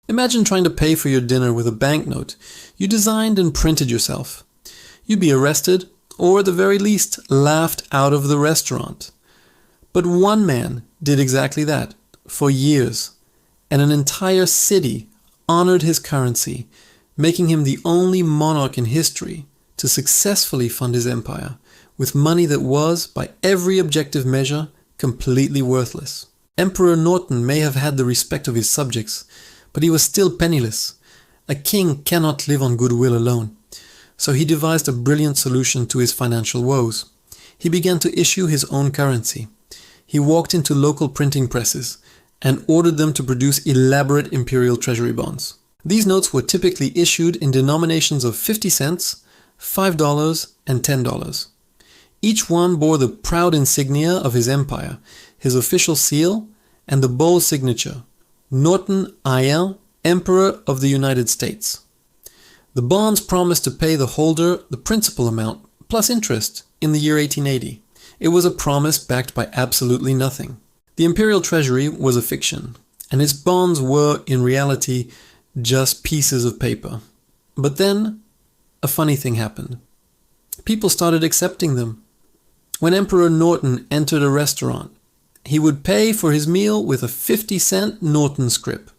Imagine trying to pay for your dinner with a banknote you designed and printed yourself. You'd be arrested, or at the very least, laughed out of the restaurant. But one man did exactly that for years, and an entire city honored his currency, making him the only monarch in history to successfully fund his empire with money that was, by every objective measure, completely worthless. Emperor Norton may have had the respect of his subjects, but he was still penniless. A king cannot live on goodwill alone. So he devised a brilliant solution to his financial woes. He began to issue his own currency. He walked into local printing presses and ordered them to produce elaborate imperial treasury bonds. These notes were typically issued in denominations of 50 cents, $5, and $10. Each one bore the proud insignia of his empire, his official seal, and the bold signature, Norton IL, Emperor of the United States. The bonds promised to pay the holder the principal amount, plus interest, in the year 1880. It was a promise backed by absolutely nothing. The imperial treasury was a fiction, and its bonds were, in reality, just pieces of paper. But then, a funny thing happened. People started accepting them. When Emperor Norton entered a restaurant, he would pay for his meal with a 50-cent Norton scrip.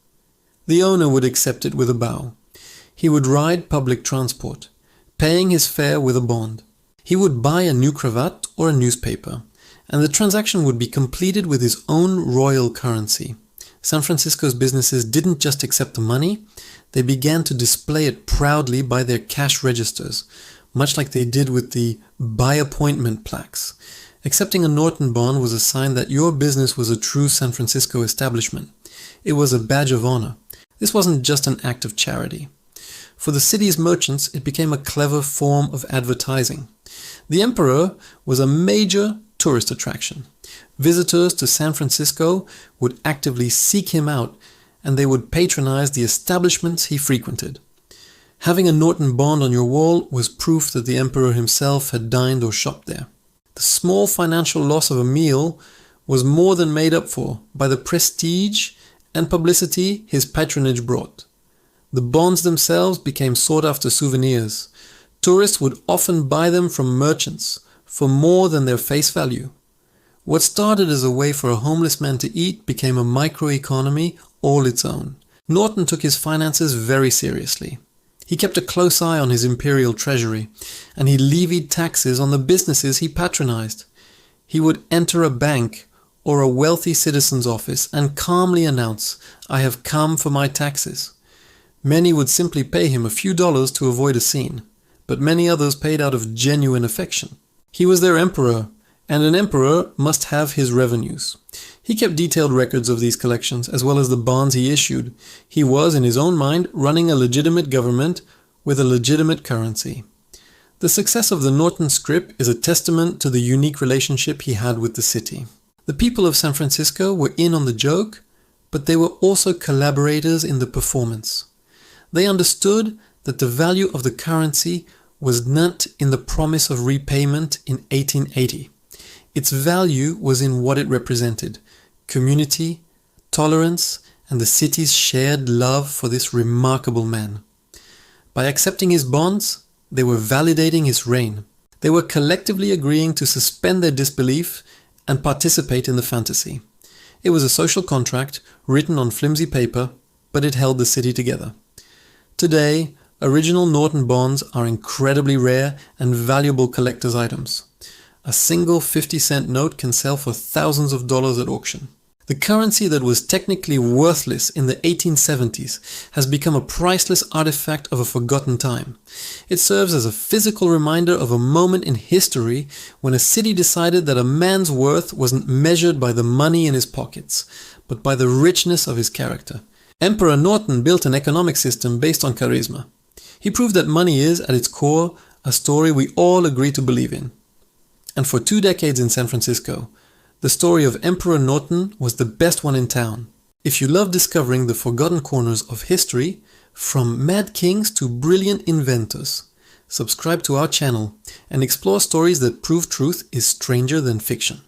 The owner would accept it with a bow. He would ride public transport, paying his fare with a bond. He would buy a new cravat or a newspaper, and the transaction would be completed with his own royal currency. San Francisco's businesses didn't just accept the money, they began to display it proudly by their cash registers, much like they did with the by appointment plaques. Accepting a Norton bond was a sign that your business was a true San Francisco establishment. It was a badge of honor. This wasn't just an act of charity. For the city's merchants, it became a clever form of advertising. The emperor was a major tourist attraction. Visitors to San Francisco would actively seek him out, and they would patronize the establishments he frequented. Having a Norton bond on your wall was proof that the emperor himself had dined or shopped there. The small financial loss of a meal was more than made up for by the prestige and publicity his patronage brought. The bonds themselves became sought-after souvenirs. Tourists would often buy them from merchants for more than their face value. What started as a way for a homeless man to eat became a microeconomy all its own. Norton took his finances very seriously. He kept a close eye on his imperial treasury, and he levied taxes on the businesses he patronized. He would enter a bank or a wealthy citizen's office and calmly announce, "I have come for my taxes." Many would simply pay him a few dollars to avoid a scene, but many others paid out of genuine affection. He was their emperor, and an emperor must have his revenues. He kept detailed records of these collections, as well as the bonds he issued. He was, in his own mind, running a legitimate government with a legitimate currency. The success of the Norton scrip is a testament to the unique relationship he had with the city. The people of San Francisco were in on the joke, but they were also collaborators in the performance. They understood that the value of the currency was not in the promise of repayment in 1880. Its value was in what it represented: community, tolerance, and the city's shared love for this remarkable man. By accepting his bonds, they were validating his reign. They were collectively agreeing to suspend their disbelief and participate in the fantasy. It was a social contract written on flimsy paper, but it held the city together. Today, original Norton bonds are incredibly rare and valuable collector's items. A single 50-cent note can sell for thousands of dollars at auction. The currency that was technically worthless in the 1870s has become a priceless artifact of a forgotten time. It serves as a physical reminder of a moment in history when a city decided that a man's worth wasn't measured by the money in his pockets, but by the richness of his character. Emperor Norton built an economic system based on charisma. He proved that money is, at its core, a story we all agree to believe in. And for 2 decades in San Francisco, the story of Emperor Norton was the best one in town. If you love discovering the forgotten corners of history, from mad kings to brilliant inventors, subscribe to our channel and explore stories that prove truth is stranger than fiction.